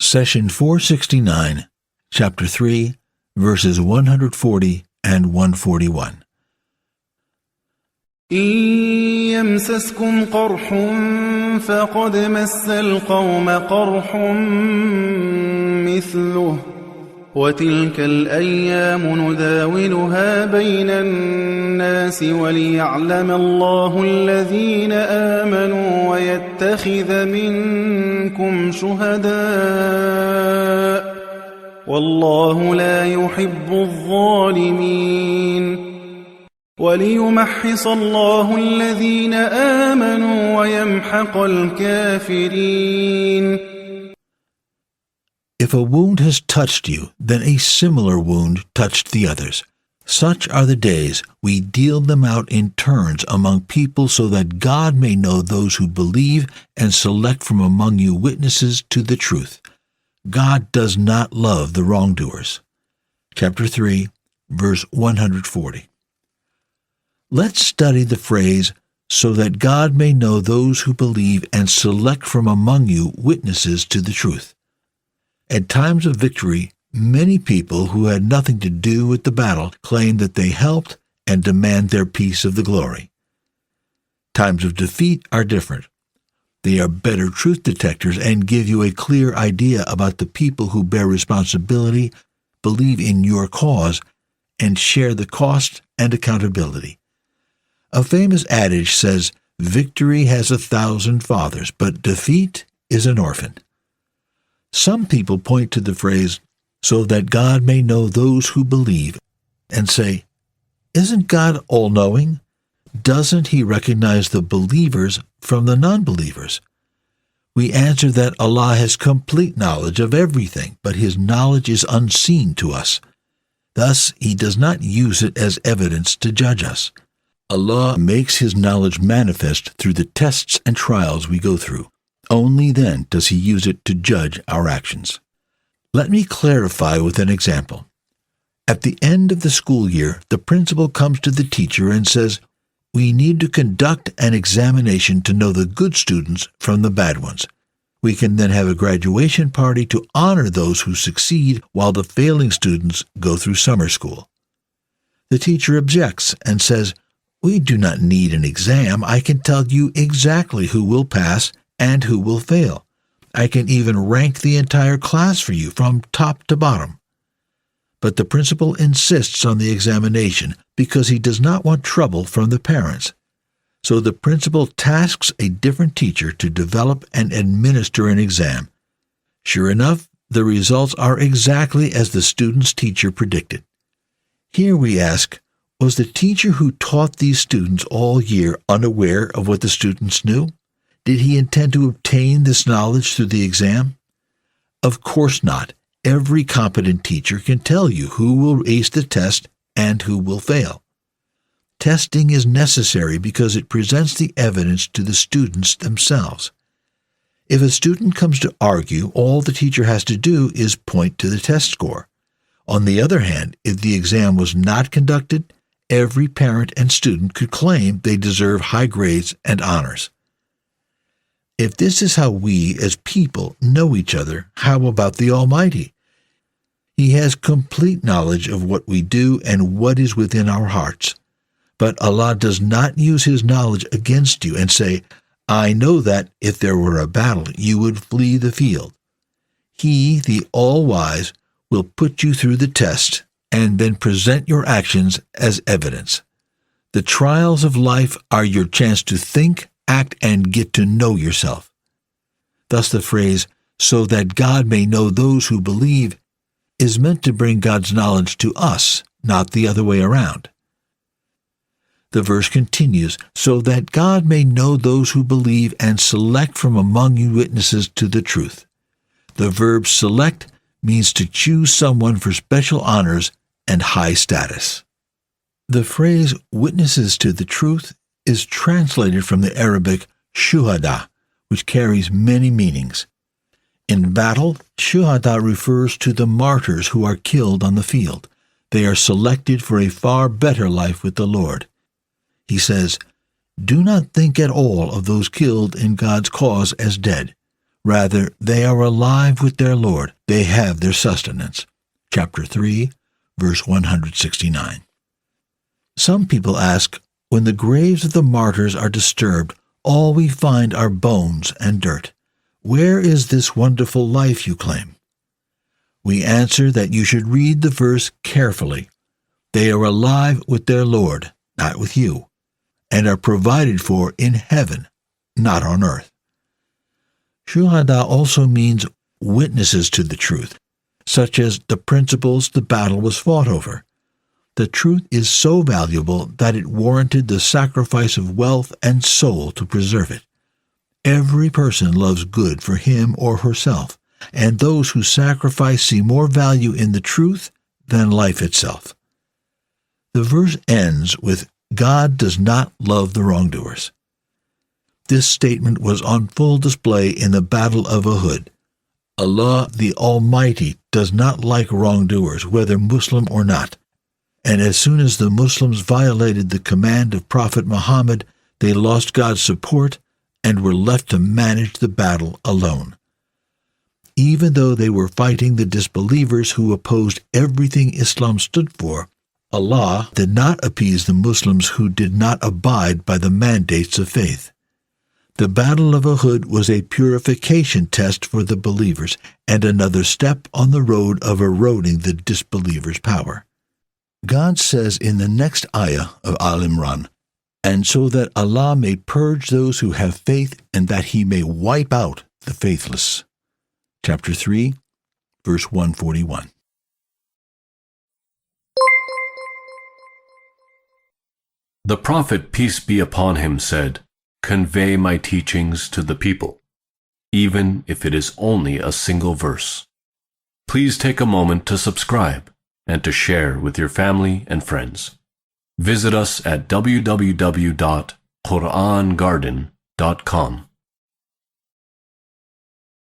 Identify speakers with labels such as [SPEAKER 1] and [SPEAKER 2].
[SPEAKER 1] Session 469, Chapter 3, verses 140 and 141.
[SPEAKER 2] إن يمسسكم قرح فقد مس القوم قرح مثله وتلك الأيام نداولها بين الناس وليعلم الله الذين آمنوا ويتخذ منكم شهداء والله لا يحب الظالمين وليمحص الله الذين آمنوا ويمحق الكافرين.
[SPEAKER 1] If a wound has touched you, then a similar wound touched the others. Such are the days. We deal them out in turns among people so that God may know those who believe and select from among you witnesses to the truth. God does not love the wrongdoers. Chapter 3, verse 140. Let's study the phrase, so that God may know those who believe and select from among you witnesses to the truth. At times of victory, many people who had nothing to do with the battle claim that they helped and demand their piece of the glory. Times of defeat are different. They are better truth detectors and give you a clear idea about the people who bear responsibility, believe in your cause, and share the cost and accountability. A famous adage says, "Victory has 1,000 fathers, but defeat is an orphan." Some people point to the phrase, so that God may know those who believe, and say, isn't God all-knowing? Doesn't He recognize the believers from the non-believers? We answer that Allah has complete knowledge of everything, but His knowledge is unseen to us. Thus, He does not use it as evidence to judge us. Allah makes His knowledge manifest through the tests and trials we go through. Only then does He use it to judge our actions. Let me clarify with an example. At the end of the school year, the principal comes to the teacher and says, "We need to conduct an examination to know the good students from the bad ones. We can then have a graduation party to honor those who succeed while the failing students go through summer school." The teacher objects and says, "We do not need an exam. I can tell you exactly who will pass and who will fail. I can even rank the entire class for you from top to bottom." But the principal insists on the examination because he does not want trouble from the parents. So the principal tasks a different teacher to develop and administer an exam. Sure enough, the results are exactly as the student's teacher predicted. Here we ask, was the teacher who taught these students all year unaware of what the students knew? Did he intend to obtain this knowledge through the exam? Of course not. Every competent teacher can tell you who will ace the test and who will fail. Testing is necessary because it presents the evidence to the students themselves. If a student comes to argue, all the teacher has to do is point to the test score. On the other hand, if the exam was not conducted, every parent and student could claim they deserve high grades and honors. If this is how we, as people, know each other, how about the Almighty? He has complete knowledge of what we do and what is within our hearts. But Allah does not use His knowledge against you and say, "I know that if there were a battle, you would flee the field." He, the All-Wise, will put you through the test and then present your actions as evidence. The trials of life are your chance to think, act, and get to know yourself. Thus the phrase, "so that God may know those who believe," is meant to bring God's knowledge to us, not the other way around. The verse continues, "so that God may know those who believe and select from among you witnesses to the truth." The verb select means to choose someone for special honors and high status. The phrase witnesses to the truth is translated from the Arabic shuhada, which carries many meanings. In battle, shuhada refers to the martyrs who are killed on the field. They are selected for a far better life with the Lord. He says, "Do not think at all of those killed in God's cause as dead. Rather, they are alive with their Lord. They have their sustenance. Chapter 3, verse 169. Some people ask, when the graves of the martyrs are disturbed, all we find are bones and dirt. Where is this wonderful life you claim? We answer that you should read the verse carefully. They are alive with their Lord, not with you, and are provided for in heaven, not on earth. Shuhada also means witnesses to the truth, such as the principles the battle was fought over. The truth is so valuable that it warranted the sacrifice of wealth and soul to preserve it. Every person loves good for him or herself, and those who sacrifice see more value in the truth than life itself. The verse ends with, God does not love the wrongdoers. This statement was on full display in the Battle of Uhud. Allah the Almighty does not like wrongdoers, whether Muslim or not. And as soon as the Muslims violated the command of Prophet Muhammad, they lost God's support and were left to manage the battle alone. Even though they were fighting the disbelievers who opposed everything Islam stood for, Allah did not appease the Muslims who did not abide by the mandates of faith. The Battle of Uhud was a purification test for the believers and another step on the road of eroding the disbelievers' power. God says in the next ayah of Al Imran, and so that Allah may purge those who have faith and that He may wipe out the faithless. Chapter 3, verse 141.
[SPEAKER 3] The Prophet, peace be upon him, said, convey my teachings to the people, even if it is only a single verse. Please take a moment to subscribe and to share with your family and friends. Visit us at www.QURANGARDEN.com.